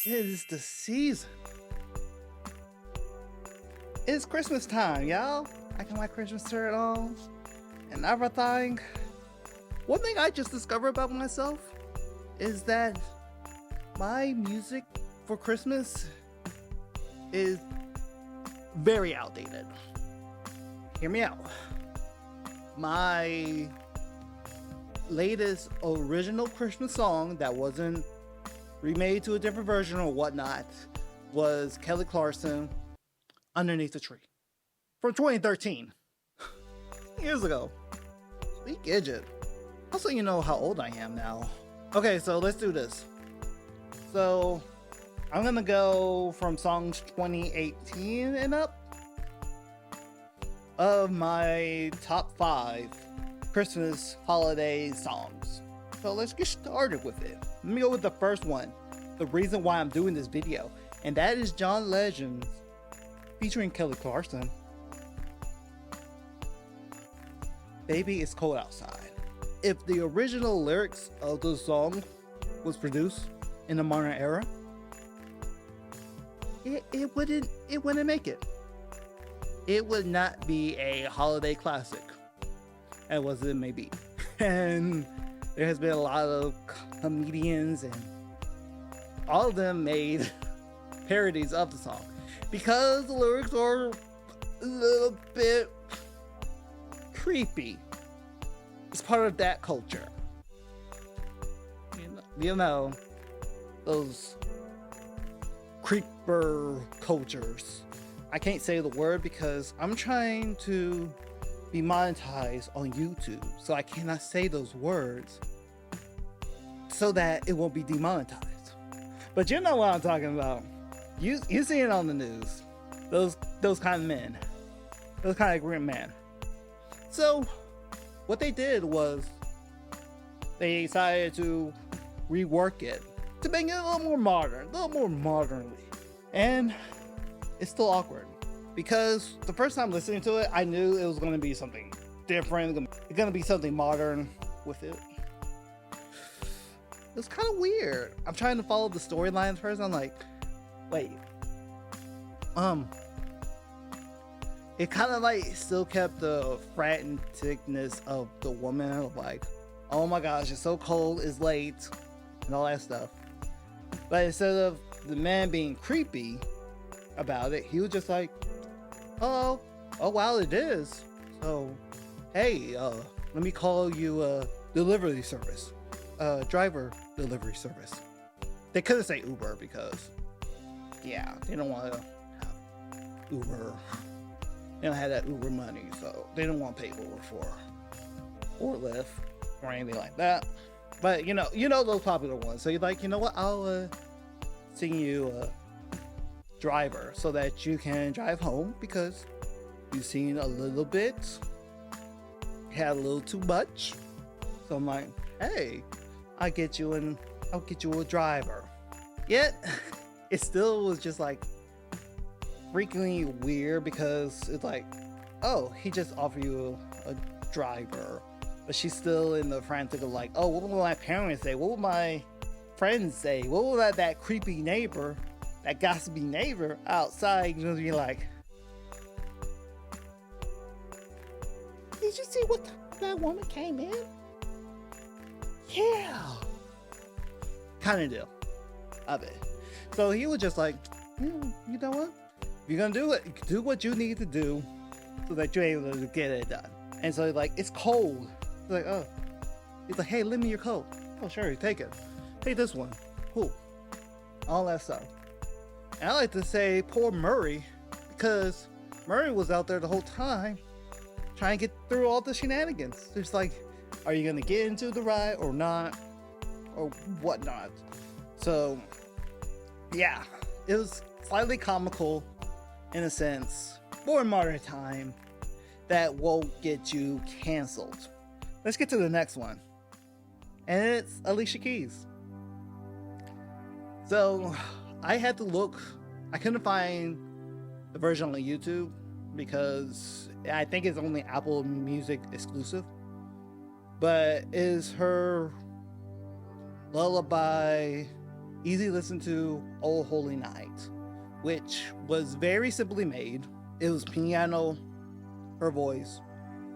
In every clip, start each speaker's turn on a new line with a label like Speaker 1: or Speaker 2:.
Speaker 1: It is the season. It's Christmas time, y'all. I got my Christmas shirt on and everything. One thing I just discovered about myself is that my music for Christmas is very outdated. Hear me out. My latest original Christmas song that wasn't remade to a different version or whatnot was Kelly Clarkson, Underneath the Tree, from 2013, years ago. Sweet Gidget. Also, you know how old I am now. Okay, so let's do this. So I'm gonna go from songs 2018 and up of my top 5 Christmas holiday songs. So let's get started with it. Let me go with the first one, the reason why I'm doing this video, and that is John Legend's featuring Kelly Clarkson, Baby It's Cold Outside. If the original lyrics of the song was produced in the modern era, it wouldn't make it. It would not be a holiday classic, as was it may be. And there has been a lot of comedians, and all of them made parodies of the song because the lyrics are a little bit creepy. It's part of that culture. You know those creeper cultures. I can't say the word because I'm trying to be monetized on YouTube, so I cannot say those words so that it won't be demonetized. But you know what I'm talking about. You see it on the news. Those kind of men. Those kind of grim men. So what they did was they decided to rework it to make it a little more modern, a little more modernly. And it's still awkward because the first time listening to it, I knew it was going to be something different. It's going to be something modern with it. It's kind of weird. I'm trying to follow the storyline first. I'm like, wait. It kind of like still kept the franticness of the woman of like, oh my gosh, it's so cold, it's late, and all that stuff. But instead of the man being creepy about it, he was just like, oh wow, it is. So, hey, let me call you a delivery service, driver delivery service. They couldn't say Uber because, yeah, they don't want to have Uber. They don't have that Uber money, so they don't want to pay Uber for or Lyft or anything like that. But you know those popular ones. So you're like, you know what? I'll sing you a driver so that you can drive home because you've seen a little bit, had a little too much. So I'm like, hey, I'll get you a driver. Yet it still was just like freakingly weird because it's like, oh, he just offered you a driver, but she's still in the frantic of like, oh, what will my parents say? What will my friends say? What will that creepy neighbor, that gossipy neighbor outside gonna be like? Did you see what that woman came in? Yeah, kind of deal of it. So he was just like, you know what? If you're gonna do it, do what you need to do so that you're able to get it done. And so like, it's cold. He's like, oh. He's like, hey, lend me your coat. Oh, sure, take it. Take this one. Cool. All that stuff. And I like to say poor Murray, because Murray was out there the whole time trying to get through all the shenanigans. It's like, are you gonna get into the ride or not? Or whatnot. So yeah, it was slightly comical in a sense, for a modern time, that won't get you canceled. Let's get to the next one. And it's Alicia Keys. So I had to look, I couldn't find the version on YouTube because I think it's only Apple Music exclusive. But is her Lullaby easy listen to Oh Holy Night, which was very simply made. It was piano, her voice,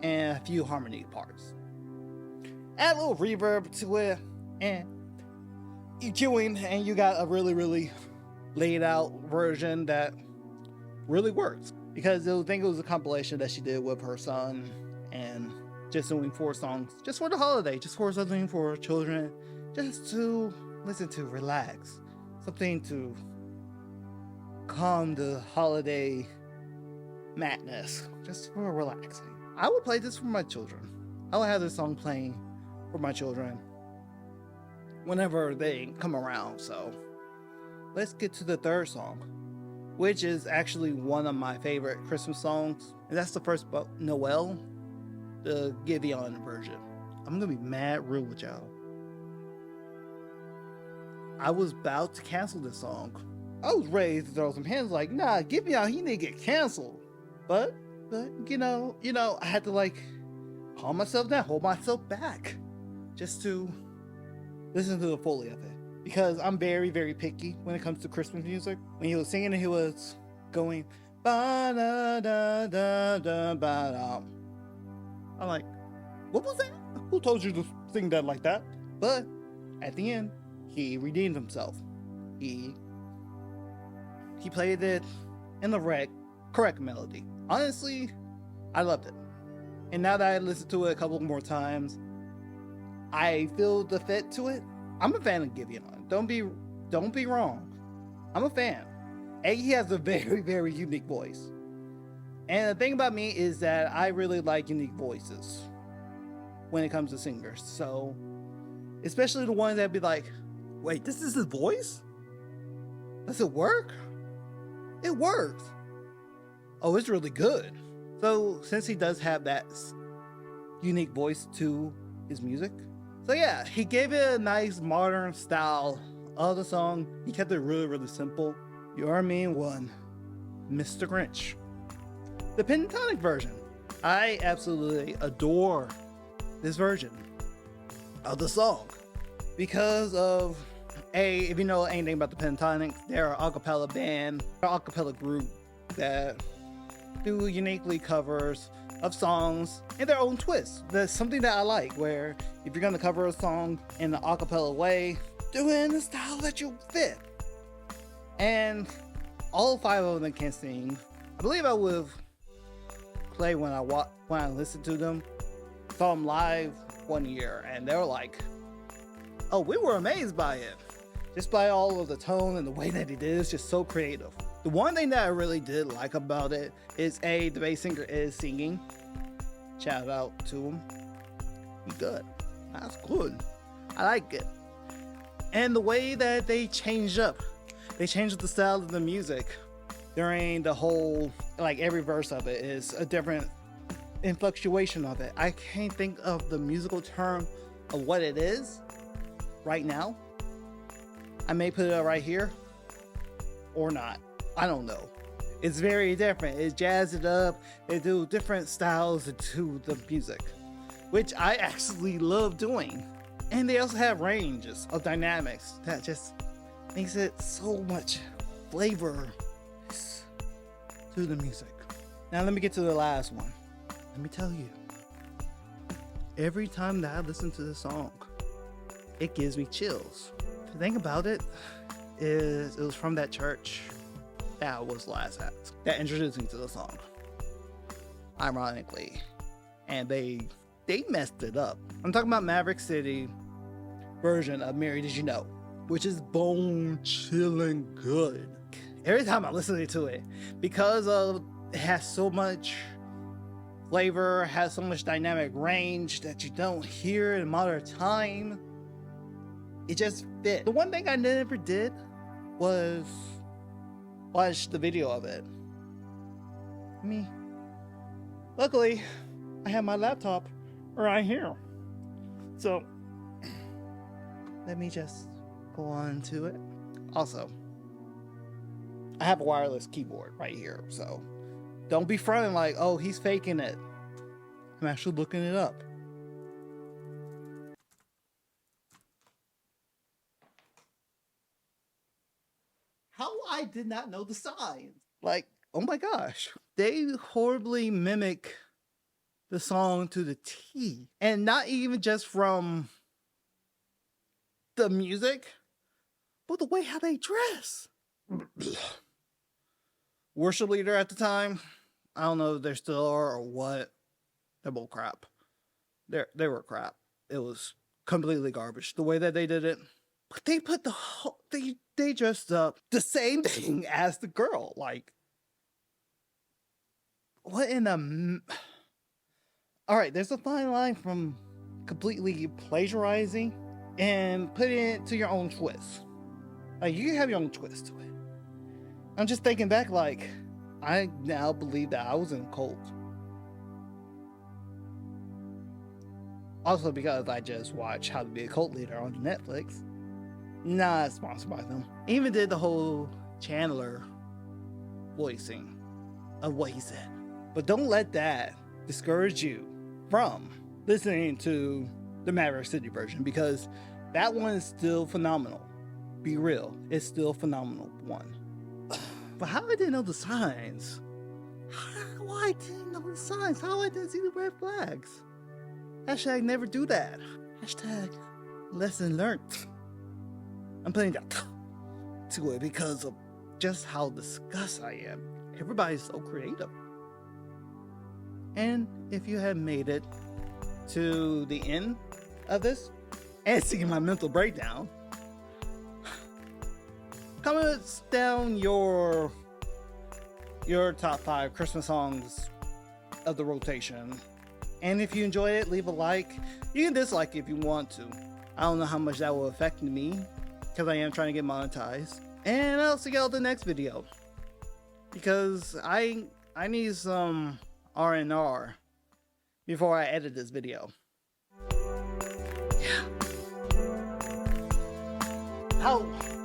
Speaker 1: and a few harmony parts. Add a little reverb to it, and EQing, and you got a really laid out version that really works. Because I think it was a compilation that she did with her son, and just doing 4 songs just for the holiday, just for something for children, just to listen to, relax, something to calm the holiday madness, just for relaxing. I would play this for my children. I would have this song playing for my children whenever they come around. So let's get to the third song, which is actually one of my favorite Christmas songs, and that's the first Noel, the Giveon version. I'm gonna be mad rude with y'all. I was about to cancel this song. I was ready to throw some hands like, nah, Giveon, he need to get canceled. But you know, I had to like calm myself down, hold myself back, just to listen to the fully of it. Because I'm very picky when it comes to Christmas music. When he was singing, he was going ba da da da da ba da. I'm like, what was that? Who told you to sing that like that? But at the end, he redeemed himself. He played it in the correct melody. Honestly, I loved it. And now that I listened to it a couple more times, I feel the fit to it. I'm a fan of Giveon. Don't be wrong. I'm a fan. And he has a very unique voice. And the thing about me is that I really like unique voices when it comes to singers. So, especially the ones that be like, wait, this is his voice? Does it work? It works. Oh, it's really good. So, since he does have that unique voice to his music, so yeah, he gave it a nice modern style of the song. He kept it really simple. Your main one, Mr. Grinch. The pentatonic version. I absolutely adore this version of the song because of if you know anything about the Pentatonics, they're an acapella band, an acapella group that do uniquely covers of songs in their own twist. That's something that I like, where if you're gonna cover a song in an acapella way, do it in the style that you fit. And all 5 of them can sing. I believe I would play when I listened to them. Saw them live one year, and they were like, oh, we were amazed by it. Just by all of the tone and the way that he did, it's just so creative. The one thing that I really did like about it is the bass singer is singing. Shout out to him. He's good. That's good. I like it. And the way that they changed the style of the music during the whole, like every verse of it is a different influctuation of it. I can't think of the musical term of what it is right now. I may put it right here or not. I don't know. It's very different. It jazz it up. They do different styles to the music, which I actually love doing. And they also have ranges of dynamics that just makes it so much flavor to the music. Now let me get to the last one. Let me tell you, every time that I listen to this song, it gives me chills. The thing about it is, it was from that church that I was last at that introduced me to the song, ironically, and they messed it up. I'm talking about Maverick City version of Mary Did You Know, which is bone chilling good. Every time I listen to it, because of it has so much flavor, has so much dynamic range that you don't hear in modern time. It just fit. The one thing I never did was watch the video of it. Luckily, I have my laptop right here. So, let me just go on to it. Also, I have a wireless keyboard right here, so don't be fronting like, oh, he's faking it. I'm actually looking it up. How I did not know the signs. Like, oh my gosh. They horribly mimic the song to the T. And not even just from the music, but the way how they dress. Worship leader at the time, I don't know if they still are or what. They're bull crap. They were crap. It was completely garbage the way that they did it. But they put the whole they dressed up the same thing as the girl. Like, what in the all right, there's a fine line from completely plagiarizing and putting it to your own twist. Like, you can have your own twist to it. I'm just thinking back, like, I now believe that I was in a cult. Also because I just watched How to Be a Cult Leader on Netflix. Not sponsored by them. Even did the whole Chandler voicing of what he said. But don't let that discourage you from listening to the Maverick City version, because that one is still phenomenal. Be real, it's still a phenomenal one. But how I didn't know the signs? How I didn't know the signs? How I didn't see the red flags? Hashtag never do that. Hashtag lesson learned. I'm putting that to it because of just how disgusted I am. Everybody's so creative. And if you have made it to the end of this and seeing my mental breakdown, comment down your top 5 Christmas songs of the rotation. And if you enjoy it, leave a like. You can dislike if you want to. I don't know how much that will affect me, because I am trying to get monetized. And I'll see y'all in the next video, because I need some R&R before I edit this video. Yeah. Ow.